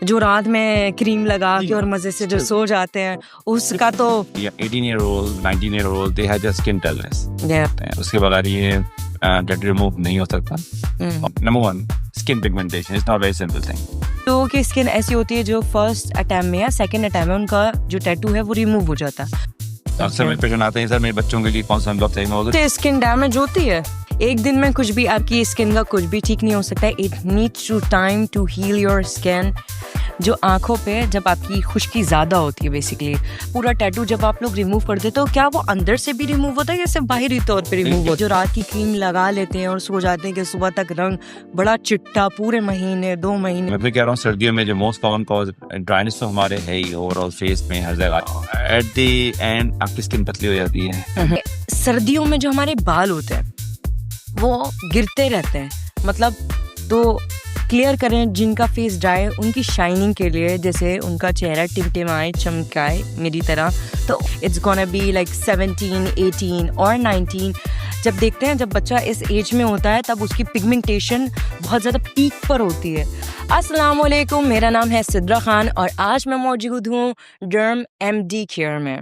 जो रात में क्रीम लगा के और मजे से जो सो जाते हैं, उसका तो 18-year-old, 19-year-old, they have just skin dullness. yeah. उसके बगैर ये टैटू रिमूव नहीं हो सकता. Number 1, skin pigmentation. It's not a very simple thing. लोगों की स्किन ऐसी होती है जो फर्स्ट अटैम्प्ट में या सेकंड अटैम्प्ट में उनका जो टैटू है वो रिमूव हो जाता है. अक्सर मेरे पेशेंट आते हैं, सर मेरे बच्चों के लिए कौन सा सही होगा. स्किन डैमेज होती है, एक दिन में कुछ भी आपकी स्किन का कुछ भी ठीक नहीं हो सकता है. It needs to time to heal your skin. जो आंखों पे जब आपकी खुश्की ज़्यादा होती है, बेसिकली पूरा टैटू जब आप लोग रिमूव कर देते हो, क्या वो अंदर से भी रिमूव होता है या सिर्फ बाहरी तौर पे रिमूव होता है? जो रात की क्रीम लगा लेते हैं और सो जाते हैं कि सुबह तक रंग बड़ा चिट्टा पूरे महीने 2 महीने. मैं भी कह रहा हूँ सर्दियों में जो मोस्ट कॉमन कॉज ड्राइनेस तो हमारे है ही ओवरऑल फेस में हर जगह. एट द एंड आपकी स्किन पतली हो जाती है. सर्दियों में जो हमारे बाल होते हैं वो गिरते रहते हैं, मतलब तो क्लियर करें जिनका फेस ड्राई, उनकी शाइनिंग के लिए, जैसे उनका चेहरा टिमटिमाए चमकाए मेरी तरह, तो इट्स गोना बी लाइक 17, 18 और 19. जब देखते हैं जब बच्चा इस एज में होता है तब उसकी पिगमेंटेशन बहुत ज़्यादा पीक पर होती है. अस्सलाम वालेकुम, मेरा नाम है सिद्रा खान और आज मैं मौजूद हूँ डर्म MD केयर में.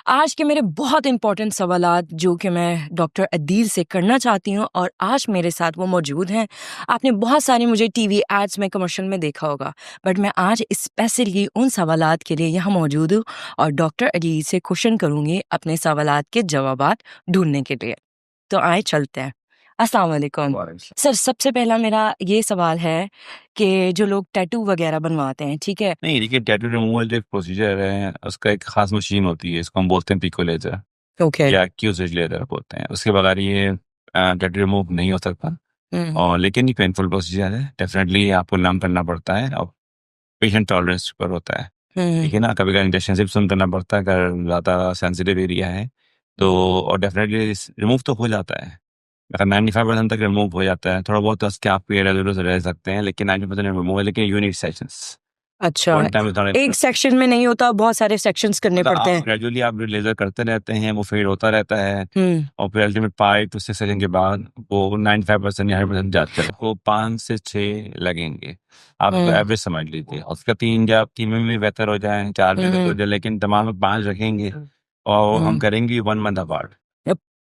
आज के मेरे बहुत इंपॉर्टेंट सवालात जो कि मैं डॉक्टर अदील से करना चाहती हूँ और आज मेरे साथ वो मौजूद हैं. आपने बहुत सारे मुझे टीवी एड्स में कमर्शियल में देखा होगा, बट मैं आज स्पेशली उन सवालात के लिए यहाँ मौजूद हूँ और डॉक्टर अदील से क्वेश्चन करूँगी अपने सवालात के जवाबात ढूंढने के लिए. तो आए चलते हैं. अस्सलाम वालेकुम सर. सबसे पहला मेरा ये सवाल है कि जो लोग टैटू वगैरह बनवाते हैं, ठीक है? नहीं, देखिए टैटू रिमूवल जो एक प्रोसीजर है उसका एक खास मशीन होती है, इसको हम बोलते हैं पिको लेजर ओके. या क्यूसेज लेजर बोलते हैं. उसके बगैर ये टैटू रिमूव नहीं हो सकता. और लेकिन ये पेनफुल प्रोसीजर है, डेफिनेटली आपको लम करना पड़ता है और पेशेंट टॉलरेंस पर होता है. ठीक है ना, कभी कभी इंजेक्शन सिर्फ सुन करना पड़ता है अगर ज़्यादा सेंसिटिव एरिया है तो, और डेफिनेटली रिमूव तो हो जाता है. अगर 95% तक रिमूव हो जाता है, थोड़ा बहुत उसके आप रह सकते हैं, लेकिन 90% रिमूव है. लेकिन यूनिट सेक्शंस अच्छा, एक सेक्शन में नहीं होता, बहुत सारे सेक्शंस करने पड़ते हैं. ग्रेजुअली आप लेजर करते रहते हैं, वो फेड होता रहता है और फिर अल्टीमेट 5 to 6 सेकंड के बाद वो 95% या 100% जाता है. वो 5 से 6 लगेंगे, आप एवरेज समझ लीजिए. उसका 3 में भी बेहतर हो जाए, 4 में बेहतर हो जाए, लेकिन तमाम में 5 रखेंगे और हम करेंगे 1 मंथ अपार्ट.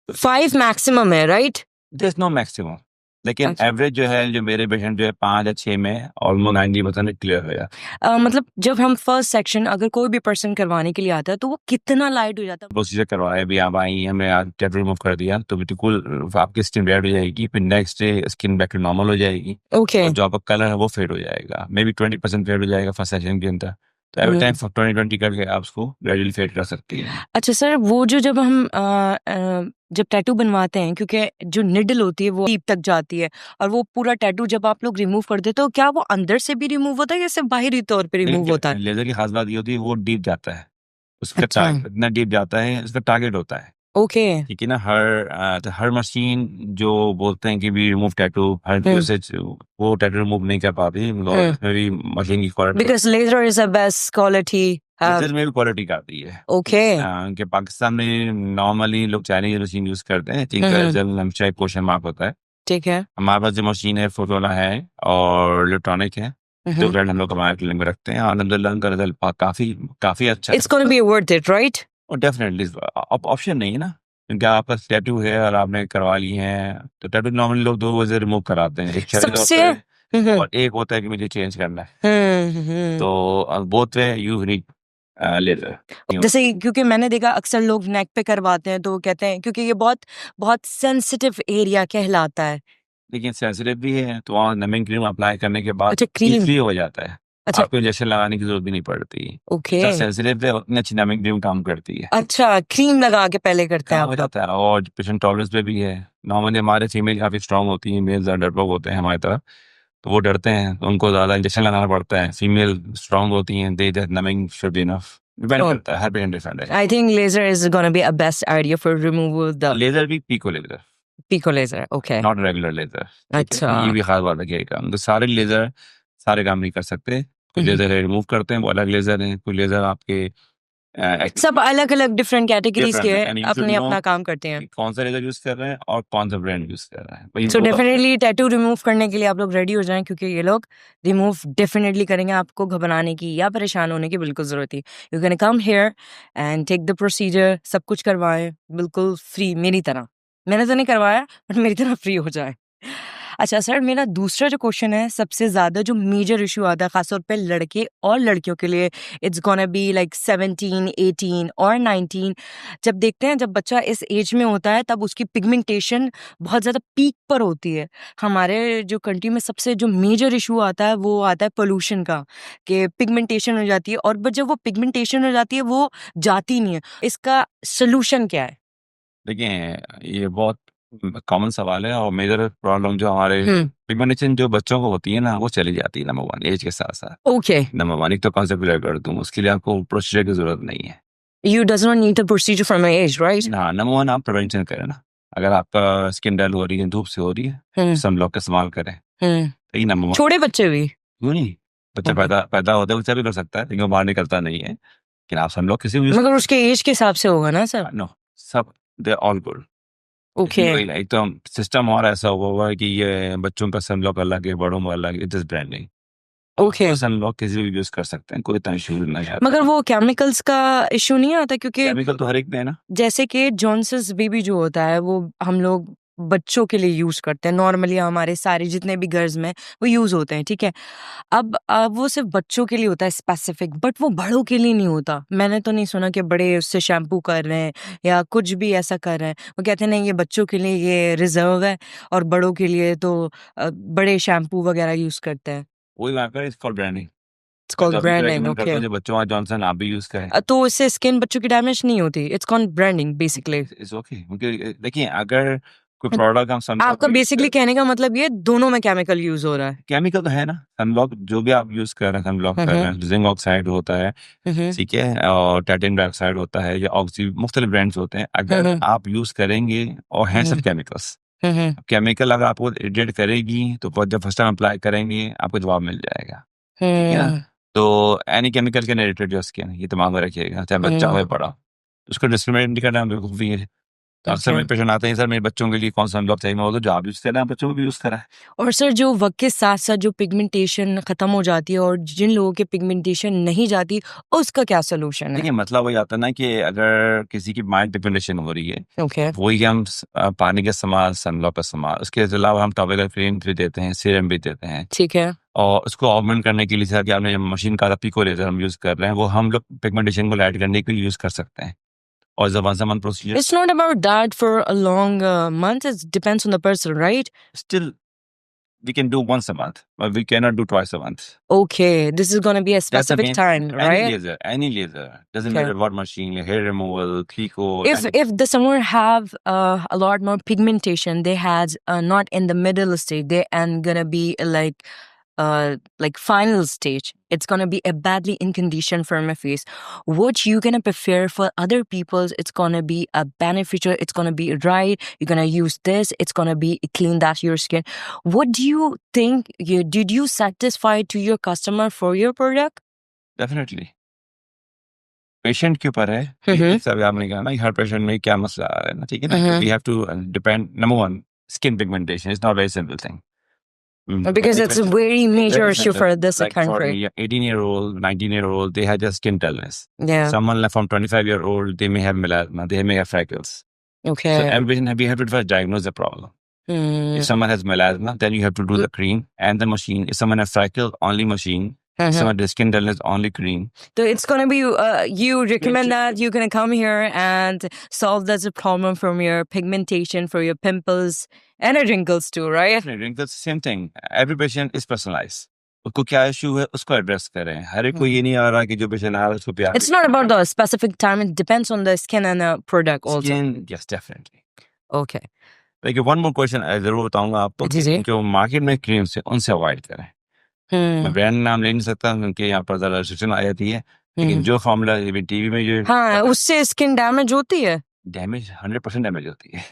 5 मैक्सिमम है, right? There is no maximum, लेकिन एवरेज जो है, जो मेरे पेशेंट जो है 5 या 6 में ऑलमोस्ट 90% क्लियर हो गया. मतलब जब हम फर्स्ट सेक्शन अगर कोई भी पर्सन करवाने के लिए आता है तो वो कितना लाइट हो जाता है? प्रोसीजर करवाए भी आप आई, हमने आज टैटू रिमूव कर दिया तो बिल्कुल आपकी स्किन रेड हो जाएगी, फिर next day skin back to normal हो जाएगी. ओके. जो आपका कलर है वो फेड हो जाएगा, मे बी 20% फेड हो जाएगा फर्स्ट सेशन के अंदर. तो एवरी टाइम 20-20 करके आप उसको ग्रेजुअली फेड कर सकती हैं. अच्छा सर, वो जो जब हम जब टैटू बनवाते हैं, क्योंकि जो निडल होती है वो डीप तक जाती है और वो पूरा टैटू जब आप लोग रिमूव कर देते हो, क्या वो अंदर से भी रिमूव होता है या सिर्फ बाहरी तौर पे रिमूव होता है? लेजर की खास बात ये होती है वो डीप जाता है, उसका इतना डीप जाता है, उसका टारगेट होता है. ओके. ठीक है ना, हर मशीन जो बोलते हैं कि भी रिमूव टैटू, हर वो टैटू रिमूव नहीं कर पाती. मेरी मशीन की quality, because laser is the best quality. Laser में भी क्वालिटी आती है. ओके. कि पाकिस्तान में नॉर्मली लोग चाइनीज मशीन यूज करते हैं, ठीक है, जब हमेशा एक क्वेश्चन मार्क होता है. ठीक है. हमारे पास जो मशीन है फोटोला है और इलेक्ट्रॉनिक है, जो ब्रांड हम लोग हमारे क्लिनिक में रखते हैं और अल्हम्दुलिल्लाह उनका रिजल्ट काफी अच्छा. It's gonna be worth it, right? और डेफिनेटली ऑप्शन नहीं है ना, क्योंकि आपका टैटू है और आपने करवा ली है, तो टैटू नॉर्मली लोग 2 वजह रिमूव कराते हैं. एक सबसे और एक होता है कि मुझे चेंज करना है. तो both way you need laser. जैसे क्योंकि मैंने देखा अक्सर लोग नेक पे करवाते हैं तो वो कहते हैं क्योंकि ये बहुत बहुत सेंसिटिव एरिया कहलाता है. लेकिन सेंसिटिव भी है तो वहाँ नमिंग क्रीम अप्लाई करने के बाद अच्छा, क्रीम इजीली हो जाता है. अच्छा, आपको इंजेक्शन लगाने की जरूरत भी नहीं पड़ती. ओके. सेंसिटिव है उतनी अच्छी नमिंग क्रीम काम करती है. अच्छा, क्रीम लगा के पहले करते हैं हो आप? जाता है. और पेशेंट टॉलरेंस पे भी है. नॉर्मली हमारे फीमेल काफी स्ट्रांग होती है, मेल ज्यादा डरपोक होते हैं हमारी तरफ, तो वो डरते हैं, तो उनको ज्यादा इंजेक्शन लगाना पड़ता है. फीमेल स्ट्रांग होती हैं, they that numbing should be enough. Depend करता है, हर पेशेंट डिफरेंट है. I think laser is gonna be a best idea for removal the laser भी pico laser, pico laser. Okay. Not regular laser. अच्छा. ये भी खास बात रखिएगा, तो सारे लेजर सारे काम नहीं कर सकते. कुछ लेजर रिमूव करते हैं वो अलग लेजर है, कुछ लेजर आपके सब अलग अलग डिफरेंट कैटेगरीज के different, and you should अपने know अपना काम करते हैं. कि कौन सा लेजर यूज कर रहे हैं और कौन सा ब्रांड यूज कर रहे हैं. भाई सो वो डेफिनेटली टैटू रिमूव करने के लिए आप लोग रेडी हो जाएं, क्योंकि ये लोग रिमूव डेफिनेटली करेंगे. आपको घबराने की या परेशान होने की बिल्कुल जरूरत नहीं. You can come here and take the procedure. सब कुछ करवाएं बिल्कुल फ्री, मेरी तरह. मैंने तो नहीं करवाया, बट मेरी तरह फ्री हो जाए. अच्छा सर, मेरा दूसरा जो क्वेश्चन है, सबसे ज़्यादा जो मेजर इशू आता है खासतौर पे लड़के और लड़कियों के लिए, इट्स गोना बी लाइक 17, 18 और 19. जब देखते हैं, जब बच्चा इस एज में होता है, तब उसकी पिगमेंटेशन बहुत ज़्यादा पीक पर होती है. हमारे जो कंट्री में सबसे जो मेजर इशू आता है, वो आता है पोल्यूशन का, कि पिगमेंटेशन हो जाती है. और जब वो पिगमेंटेशन हो जाती है, वो जाती नहीं है. इसका सोल्यूशन क्या है? देखिए, ये बहुत कॉमन सवाल है और मेजर प्रॉब्लम जो हमारे पिगमेंटेशन जो बच्चों को होती है ना, वो चली जाती है नंबर 1 एज के साथ साथ. ओके, नंबर 1 एक तो कॉन्सेप्ट क्लियर कर दूं, उसके लिए आपको प्रोसीजर की जरूरत नहीं है. You does not need the procedure from my age, right? हाँ, नंबर 1 आप प्रिवेंशन करें ना. अगर आपका स्किन डल हो रही है, धूप से हो रही है, सनब्लॉक का इस्तेमाल करें. यही नंबर 1. छोटे बच्चे भी? क्यों नहीं, बच्चा पैदा होता है, बच्चा भी कर सकता है, लेकिन वो बाहर निकलता नहीं है. लेकिन आप सनब्लॉक किसी भी मगर उसके एज के हिसाब से होगा ना सर? नो, सब दे ऑल गुड. ओके. एक तो सिस्टम और ऐसा हुआ है कि ये बच्चों का सनब्लॉक अलग है, बड़ों का अलग है. It is branding. Okay. Sunblock किसी भी यूज कर सकते हैं, कोई इतना इशू नहीं आता. मगर वो केमिकल्स का इशू नहीं आता? क्योंकि केमिकल तो हर एक में है ना. जैसे कि जॉनसन्स बेबी जो होता है, वो हम लोग बच्चों के लिए यूज करते हैं. नॉर्मली हमारे सारे जितने भी गर्ल्स में वो यूज होते हैं, ठीक है. अब वो सिर्फ बच्चों के लिए होता है स्पेसिफिक, बट वो बड़ों के लिए नहीं होता. मैंने तो नहीं सुना कि बड़े उससे शैम्पू कर रहे हैं या कुछ भी ऐसा कर रहे हैं. वो कहते हैं नहीं, ये बच्चों के लिए ये रिजर्व है, और बड़ों के लिए तो बड़े शैम्पू वगैरह यूज करते हैं. वही बात है, it's called branding. It's called branding. Recommend करता ओके. हूं जो बच्चों का जॉनसन आप भी यूज करें. तो इससे स्किन बच्चों की डैमेज नहीं होती? It's called branding basically. It's okay, क्योंकि देखिए, अगर कोई प्रोडक्ट हम सनब्लॉक आपका बेसिकली कहने का मतलब ये दोनों में केमिकल यूज हो रहा है? केमिकल तो है ना. सनब्लॉक जो भी आप यूज कर रहे हैं, सनब्लॉक कर रहे हैं, जिंक ऑक्साइड होता है, ठीक है, और टाइटेनियम डाइऑक्साइड होता है, या ऑक्सी, मुख्तलिफ ब्रांड्स होते हैं. अगर आप यूज करेंगे और हैं सब केमिकल्स, केमिकल अगर आपको इरिटेट करेगी, तो जब फर्स्ट टाइम अप्लाई करेंगे आपको जवाब मिल जाएगा. ठीक है ना. तो any chemical can irritate your skin, ये दिमाग में रखिएगा, चाहे बच्चा हो या बड़ा. तो उसको डिस्क्रिमिनेट नहीं करना बिल्कुल भी है. तो अक्सर मेरे पेशेंट आते हैं, सर मेरे बच्चों के लिए कौन सा सनब्लॉक चाहिए. मैं बोलता हूं, जो आप यूज कर रहे हैं बच्चों को भी यूज करा है. और सर, जो वक्त के साथ साथ जो पिगमेंटेशन खत्म हो जाती है, और जिन लोगों के पिगमेंटेशन नहीं जाती, उसका क्या सोल्यूशन है? देखिए, मतलब वही आता है ना कि अगर किसी की माइल्ड पिगमेंटेशन हो रही है, ओके. वही हम पानी का इस्तेमाल, सनब्लॉक का इस्तेमाल, उसके अलावा हम टॉपिकल क्रीम भी देते हैं, सीरम भी देते हैं. ठीक है. और उसको ऑगमेंट करने के लिए, सर कि आपने मशीन का पिको लेजर हम यूज कर रहे हैं, वो हम लोग पिगमेंटेशन को लाइट करने के लिए यूज कर सकते हैं. और जबान से procedure. It's not about that for a long month. It depends on the person, right? Still, we can do once a month, but we cannot do twice a month. Okay, this is going to be a That's the specific main- time, right? Any laser, doesn't Okay. matter what machine, hair removal, Clico. If the someone have a lot more pigmentation, they has not in the middle stage, they and gonna be like final stage, it's gonna be a badly in condition for my face. What you gonna prefer for other people's, it's gonna be a beneficial, it's gonna be right, you're gonna use this, it's gonna be clean that your skin. What do you think, did you satisfy to your customer for your product? Definitely. Patient के ऊपर है कि सब आपने कहा ना, हर patient में क्या मसला आ रहा है ना, ठीक है ना. We have to depend. Number 1, skin pigmentation is not very simple thing. Because it's a very major issue for this like country. For 18-year-old, 19-year-old, they have just skin dullness. Yeah. Someone like from 25-year-old, they may have melasma, they may have freckles. Okay. So every patient, we have to first diagnose the problem. If someone has melasma, then you have to do the cream and the machine. If someone has freckles, only machine. If someone has skin dullness, only cream. So it's gonna be you recommend that you're gonna come here and solve this problem from your pigmentation, for your pimples and your wrinkles too, right? Wrinkles, same thing. Every patient is personalized. उसको क्या issue है, उसको address करें. हर एक को ये नहीं आ रहा कि जो पेशेंट आ रहा है उसको प्यार. It's not about the specific time. It depends on the skin and the product also. Skin, yes, definitely. Okay. देखिए, one more question जरूर बताऊंगा आपको. जी जी. जो मार्केट में क्रीम से, उनसे अवॉइड करें. मैं ब्रांड नाम ले नहीं सकता क्योंकि यहाँ पर ज़्यादा रिस्ट्रिक्शन आ जाती है. लेकिन जो फॉर्मूला टीवी में जो हाँ, उससे स्किन डैमेज होती है. डैमेज 100% डैमेज होती है.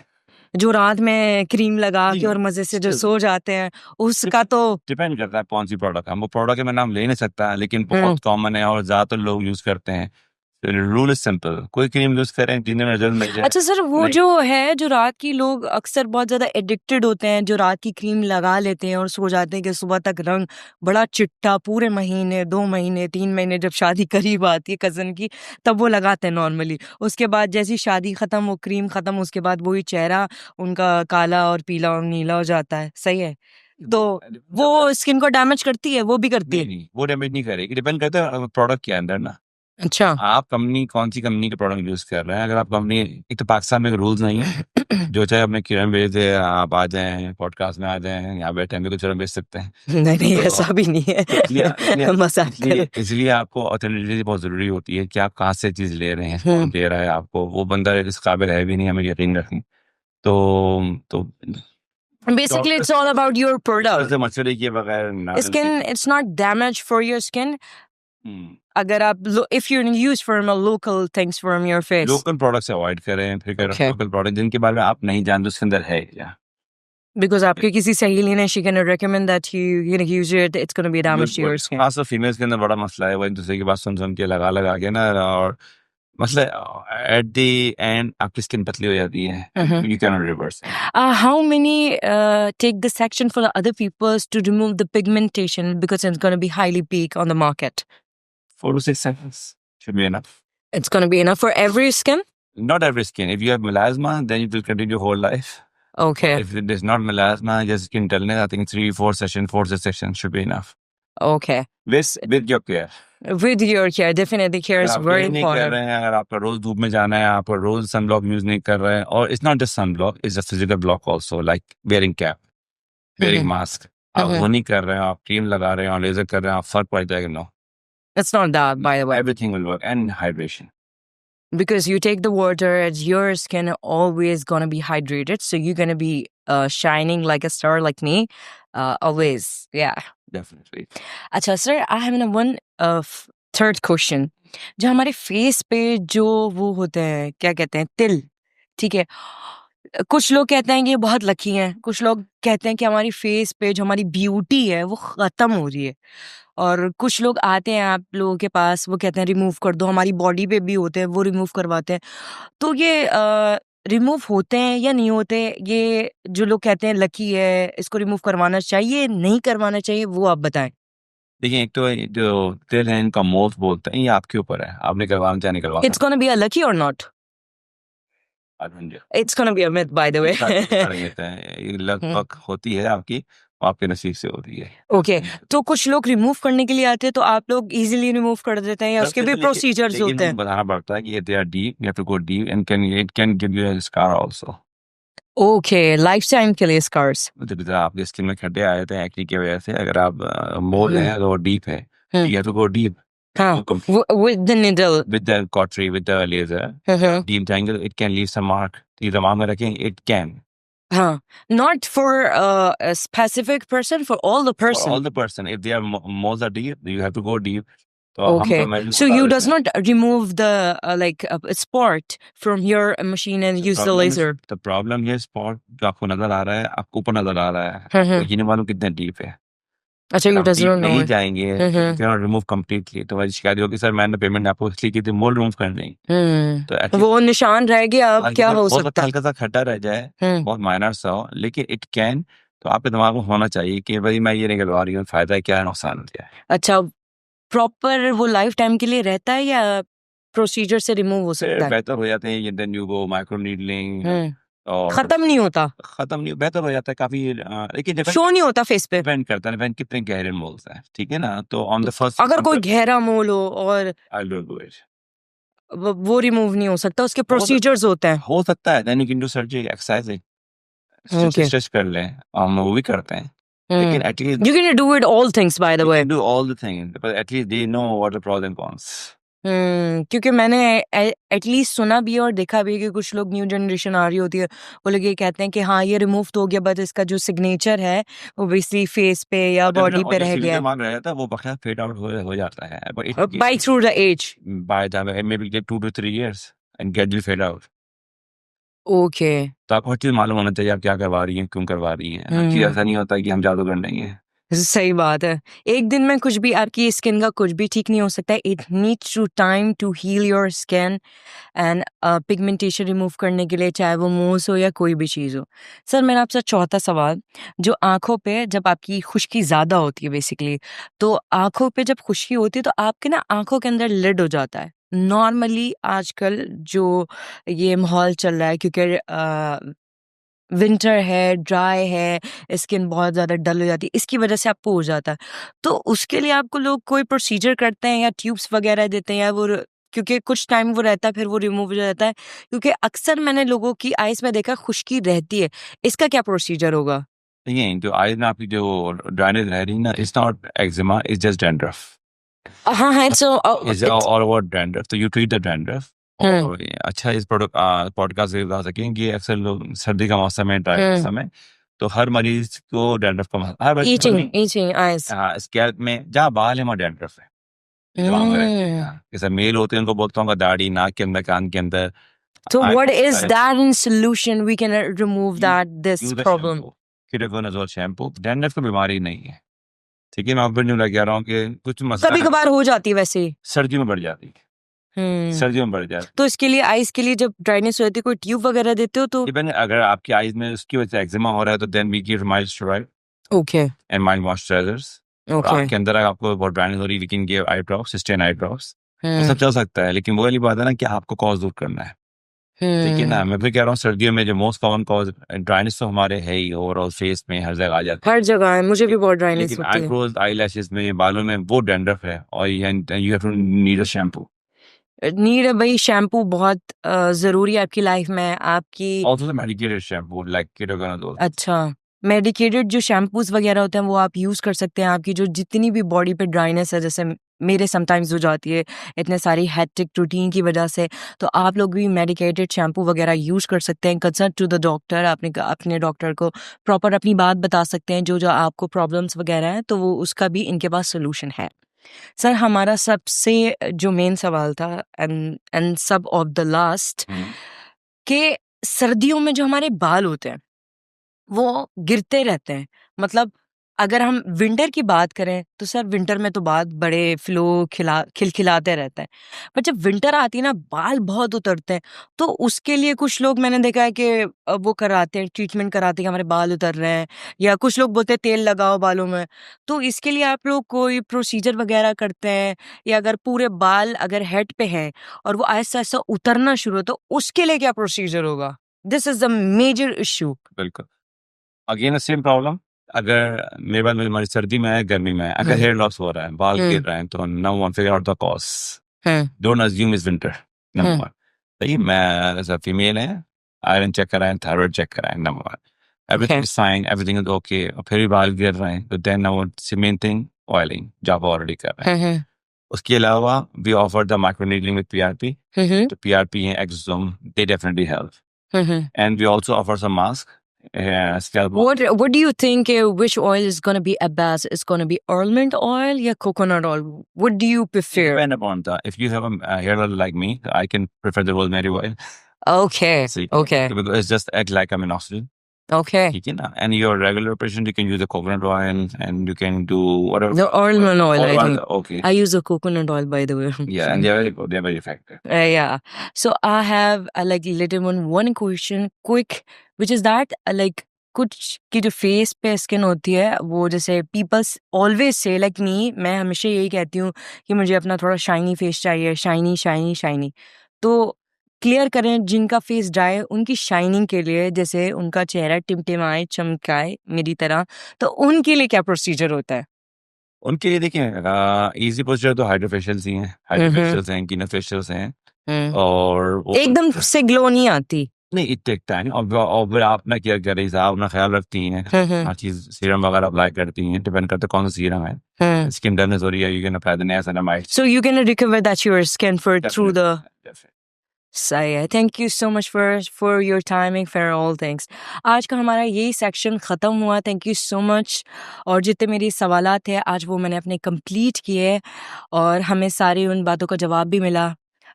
जो रात में क्रीम लगा के और मजे से जो सो जाते हैं, उसका तो डिपेंड करता है कौन सी प्रोडक्ट है. वो प्रोडक्ट के मैं नाम ले नहीं सकता, लेकिन बहुत कॉमन है और ज्यादातर लोग यूज करते हैं. रूल इज सिंपल, कोई क्रीम यूज करें जिन्हें रिजल्ट मिल जाए। अच्छा सर, वो नहीं, जो है, जो रात की लोग अक्सर बहुत ज़्यादा एडिक्टेड होते हैं, जो रात की क्रीम लगा लेते हैं और सो जाते हैं कि सुबह तक रंग बड़ा चिट्टा, पूरे महीने, 2 महीने, 3 महीने, जब शादी करीब आती है कज़न की, तब वो लगाते हैं नॉर्मली। उसके बाद जैसे ही शादी ख़त्म, वो क्रीम ख़त्म, उसके बाद वही चेहरा उनका काला और पीला और नीला हो जाता है, सही है? तो वो स्किन को डैमेज करती है, वो भी करती नहीं है? नहीं, वो डैमेज नहीं करेगी, डिपेंड करता है प्रोडक्ट के अंदर ना। अच्छा। आप कंपनी कौन सी कंपनी के प्रोडक्ट यूज कर रहे हैं। अगर आप कंपनी, एक तो पाकिस्तान में रूल्स नहीं है, जो चाहे अपने किरण भेज दे, आप आ जाएं पॉडकास्ट में, आ जाएं यहाँ बैठे हैं, कुछ भेज सकते हैं। नहीं, नहीं, तो ऐसा भी नहीं है। तो इसलिए मज़ाक कर इसलिए इसलिए आपको ऑथेंटिसिटी बहुत जरूरी होती है कि आप कहाँ से चीज ले रहे हैं, कौन दे रहा है आपको, वो बंदा इस काबिल है भी नहीं, हमें यकीन रखें। तो Basically, it's all about your product. से मशवरे किए बगैर ना Skin, it's not damage for your skin. अगर आप if you use from a local things from your face. Local products avoid करें, फिर Okay. लोकल प्रोडक्ट जिनके बारे में आप नहीं जानते उसके अंदर है क्या। Because आपके किसी सहेली ने, she gonna recommend that you gonna use it, it's gonna be damage to your skin. खासकर फीमेल्स के अंदर बड़ा मसला है, वो एक दूसरे की बात सुन के लगा के ना, और मसला एट द एंड आपकी स्किन पतली हो जाती है, you can not reverse. How many take this action for the other peoples to remove the pigmentation, because it's gonna be highly peak on the market? 4 to 6 seconds should be enough. It's gonna be enough for every skin? Not every skin. If you have melasma, then it will continue your whole life. Okay. If it is not melasma, just skin dullness, I think 3, 4 sessions, 4 sessions should be enough. Okay. With your care. With your care, definitely care is आप very care नहीं कर important. रहे हैं, अगर आपका रोज धूप में जाना है, आप रोज सनब्लॉक यूज नहीं कर रहे हैं, और it's not just sunblock, it's a physical block also, like wearing cap, wearing mask, आप वो नहीं कर रहे हैं, आप क्रीम लगा रहे हैं और लेजर कर रहे हैं, आप फर्क पड़ जाएगा। No, It's not that, by the way. everything will work, and hydration. Because you take the water, your skin always gonna be hydrated, so you're gonna be shining like a star, like me, always. Yeah. Definitely. अच्छा sir, I have one third question. जो हमारे face पे जो वो होते हैं, क्या कहते हैं, तिल, ठीक है, कुछ लोग कहते हैं कि ये बहुत लकी हैं, कुछ लोग कहते हैं कि हमारी फेस पे जो हमारी ब्यूटी है वो खत्म हो रही है, और कुछ लोग आते हैं आप लोगों के पास, वो कहते हैं रिमूव कर दो, हमारी बॉडी पे भी होते हैं, वो रिमूव करवाते हैं। तो ये रिमूव होते हैं या नहीं होते, ये जो लोग कहते हैं लकी है, इसको रिमूव करवाना चाहिए, नहीं करवाना चाहिए, वो आप बताएं। देखिए, एक तो ये जो तिल है, इनका मोल्ड बोलते हैं, ये आपके ऊपर है, आपने करवाना चाहे नहीं करवा It's gonna be a lucky or not? सकते। It's gonna be a myth, by the way. ये लगभग होती है आपकी, वो आपके नसीब से होती है। ओके, तो कुछ लोग रिमूव करने के लिए आते हैं, तो आप लोग इजीली रिमूव कर देते हैं या उसके भी प्रोसीजर्स होते हैं? बताना पड़ता है कि they are deep, you have to go deep, and it can give you a scar also. Okay, lifetime के लिए स्कार्स। मतलब आपके स्किन में खड्डे आए थे एक्ने की वजह से, अगर आप मोल है तो डीप है, you have to go deep. हाँ, with the needle, with the cautery, with the laser, deep angle, it can leave some mark. ये दिमाग में रखें, it can. हाँ, not for a specific person, for all the person. For all the person, if they are moles are deep, you have to go deep. तो Okay, हम तो so you does not remove the like spot from your machine and use the laser. The problem है spot जो आपको नजर आ रहा है, आपको ऊपर नजर आ रहा है, तो ये नहीं मालूम कितना डीप है। अच्छा, you does not know. नहीं जाएंगे, cannot remove completely, तो वही शिकायत होगी, सर मैंने पेमेंट आपको इसलिए की थी, मोल रिमूव करने, तो वो निशान रह गया, अब क्या हो सकता है? हल्का सा खड्डा रह जाए, बहुत माइनर सा हो, लेकिन इट कैन, तो आपके दिमाग में होना चाहिए कि भाई मैं ये निकलवा रही हूँ, फायदा क्या है, नुकसान क्या है। अच्छा, प्रॉपर वो लाइफ टाइम के लिए रहता है या प्रोसीजर से रिमूव हो सकता है? बेहतर हो जाते हैं, then you go micro needling, और खत्म नहीं होता, बेहतर हो जाता है काफी, लेकिन शो नहीं होता फेस पे, डिपेंड करता है, डिपेंड कितने गहरे मोल्स हैं, ठीक है ना। तो ऑन द फर्स्ट, अगर कोई गहरा मोल हो और आई डोंट डू इट, वो रिमूव नहीं हो सकता, उसके प्रोसीजर्स होते हैं। हो सकता है, then you can do surgery, exercise, stretch कर लें, हम वो भी करते हैं, लेकिन at least you can do it all things, by the way. do all the things, but at least they know what the pros and cons. क्योंकि मैंने एटलीस्ट सुना भी है और देखा भी है कि कुछ लोग, न्यू जनरेशन आ रही होती है, वो लोग ये कहते हैं कि हाँ ये रिमूव तो हो गया, बट इसका जो सिग्नेचर है वो बेसिकली फेस पे या बॉडी पे रह गया, वो बकाया फेड आउट हो जाता है, by through the age, by the time maybe get 2 to 3 years and gradually fade out. Okay. तो आपको हर चीज मालूम होना चाहिए, आप क्या करवा रही हैं, क्यों करवा रही हैं। हर चीज ऐसा नहीं होता कि हम जादूगर नहीं है, सही बात है। एक दिन में कुछ भी आपकी स्किन का कुछ भी ठीक नहीं हो सकता है। It needs to time to heal your skin and pigmentation remove करने के लिए, चाहे वो मूव्स हो या कोई भी चीज़ हो। सर मेरा आपसे चौथा सवाल, जो आँखों पे जब आपकी खुश्की ज़्यादा होती है बेसिकली, तो आँखों पे जब खुश्की होती है तो आपके ना आँखों के अंदर लिड हो जाता है। नॉर्मली आजकल जो ये माहौल चल रहा है, क्योंकि विंटर है, ड्राई है, स्किन बहुत ज़्यादा डल हो जाती है, इसकी वजह से आपको हो जाता है। तो उसके लिए आपको लोग कोई प्रोसीजर करते हैं या ट्यूब्स वगैरह देते हैं, या वो क्योंकि कुछ टाइम वो रहता है फिर वो रिमूव हो जाता है, क्योंकि अक्सर मैंने लोगों की आइज़ में देखा खुश्की रहती है। इसका क्या प्रोसीजर होगा? नहीं, जो आइज़ में आपकी जो ड्राइनेस रह रही है ना, it's not eczema, it's just dandruff. हाँ, हाँ, it's it's all about dandruff, तो यू ट्रीट द डैंड्रफ। और अच्छा इस पॉडकास्ट से बता सकें कि अक्सर लोग सर्दी का मौसम है, ड्राई मौसम है, तो हर मरीज को डैंड्रफ का हर मरीज को नहीं, ईचिंग आइज़। स्कैल्प में जहाँ बाल है वहाँ डैंड्रफ है, जहाँ पे रहती है। जैसे मेल होते हैं उनको बोलता हूँ दाढ़ी, नाक के अंदर, कान के अंदर। So what is that in solution we can remove that this use the problem? Shampoo, ketoconazole shampoo. Dandruff की बीमारी नहीं है, ठीक है। मैं आपको न्यू लग रहा हूँ कि कुछ मसला कभी कभार हो जाती है वैसे ही। सर्दियों में बढ़ जाती है, सर्दियों में बढ़ जाती है। तो इसके लिए आइज के लिए जब ड्राइनेस हो जाती है कोई ट्यूब वगैरह देते हो तो? डिपेंड, अगर आपकी आईज में उसकी वजह से एक्जिमा हो रहा है तो then we give mild steroid okay and mild moisturisers. Okay आँख के अंदर अगर आपको बहुत ड्राइनेस हो रही है, we can give eye drops, Systane eye drops. वो सब चल सकता है, लेकिन वो वाली बात है ना कि आपको कॉज दूर करना है, ठीक है ना। मैं भी कह रहा हूँ सर्दियों में जो मोस्ट कॉमन कॉज ड्राइनेस तो हमारे है ही, ओवरऑल फेस में हर जगह आ जाती है, हर जगह है, मुझे भी बहुत ड्राइनेस लेकिन होती है। आईब्रोज, आई लैशेस में, बालों में वो डैंड्रफ है और you have to need a shampoo. Need है भाई, शैम्पू बहुत जरूरी है आपकी लाइफ में आपकी। Also the medicated shampoo like ketoconazole. अच्छा, मेडिकेटेड जो शैम्पूज वगैरह होते हैं वो आप यूज़ कर सकते हैं। आपकी जो जितनी भी बॉडी पे ड्राइनेस है, जैसे मेरे समटाइम्स हो जाती है इतने सारी हेक्टिक रूटीन की वजह से, तो आप लोग भी मेडिकेटेड शैम्पू वगैरह यूज़ कर सकते हैं। कंसल्ट टू द डॉक्टर, अपने डॉक्टर को प्रॉपर अपनी बात बता सकते हैं, जो जो आपको प्रॉब्लम्स वगैरह हैं तो वो उसका भी इनके पास सोल्यूशन है। सर हमारा सबसे जो मेन सवाल था एंड सब ऑफ द लास्ट, कि सर्दियों में जो हमारे बाल होते हैं वो गिरते रहते हैं। मतलब अगर हम विंटर की बात करें तो सर विंटर में तो बाल बड़े खिलखिलाते रहते हैं, पर जब विंटर आती है ना बाल बहुत उतरते हैं। तो उसके लिए कुछ लोग मैंने देखा है कि वो कराते हैं, ट्रीटमेंट कराते हैं कि हमारे बाल उतर रहे हैं, या कुछ लोग बोलते हैं तेल लगाओ बालों में। तो इसके लिए आप लोग कोई प्रोसीजर वगैरह करते हैं, या अगर पूरे बाल अगर हेड पे हैं और वो आहिस्ता आहिस्ता उतरना शुरू हो तो उसके लिए क्या प्रोसीजर होगा? This is the major issue. बिल्कुल, अगेन सेम प्रॉब्लम। अगर मेरे पास मेरी सर्दी में है, गर्मी में है, अगर हेयर लॉस हो रहा है, बाल गिर रहे हैं, तो number one figure out the cause. Don't assume it's winter, number one. सही, मैं एज अ फीमेल है, आयरन चेक कराएं, थायराइड चेक कराएं, number one. Everything is fine, everything is okay, और फिर भी बाल गिर रहे हैं तो then number main thing oiling, जो आप ऑलरेडी कर रहे हैं। उसके अलावा we offer the microneedling with PRP, तो पीआरपी है, exosome, they definitely help. And we also offer some mask, scalp mask. What do you think which oil is going to be best? Is going to be almond oil or coconut oil? What do you prefer? Depend upon the, if you have a hair like me, I can prefer the rosemary oil. Okay. See, Okay. because it's just act like a minoxidil. Okay. ठीक है ना? And your regular patient, you can use the coconut oil and you can do whatever. The almond oil, I think. Okay. I use a coconut oil, by the way. Yeah, and they're very good. They're very effective. Yeah. So I have like little one question, quick, which is that like कुछ की जो face पे skin होती है वो, जैसे peoples always say like me, मैं हमेशा यही कहती हूँ कि मुझे अपना थोड़ा शाइनी फेस चाहिए, शाइनी शाइनी शाइनी। तो क्लियर करें जिनका फेस ड्राई है उनकी शाइनिंग के लिए, जैसे उनका चेहरा टिमटिमाए चमकाए मेरी तरह, तो उनके लिए क्या प्रोसीजर होता है? उनके लिए देखिए, इजी प्रोसीजर तो हाइड्रोफेशियल्स ही हैं, हाइड्रोफेशियल्स हैं, कीनोफेशियल्स हैं, और एकदम से ग्लो नहीं आती। नहीं, इट टेक टाइम। और फिर आप ना केयर कर रही साहब, अपना ख्याल रखती हैं, हर चीज सीरम वगैरह अप्लाई करती हैं, डिपेंड करता है कौन सा सीरम है। स्किन डलनेस हो रही है, you can apply the niacinamide, So you can recover that your skin for through the. सही है। Thank you so much for your timing for all things. आज का हमारा यही सेक्शन ख़त्म हुआ। Thank you so much. और जितने मेरे सवालात थे आज वो मैंने अपने कंप्लीट किए और हमें सारी उन बातों का जवाब भी मिला।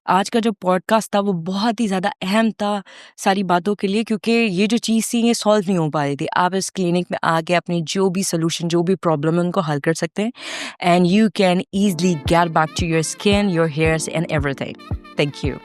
आज का जो पॉडकास्ट था वो बहुत ही ज़्यादा अहम था सारी बातों के लिए, क्योंकि ये जो चीज़ थी ये सॉल्व नहीं हो पा रही थी। आप इस क्लिनिक में आके अपनी जो भी सोल्यूशन, जो भी प्रॉब्लम है उनको हल कर सकते हैं, and you can easily get back to your skin, your hairs and everything. Thank you.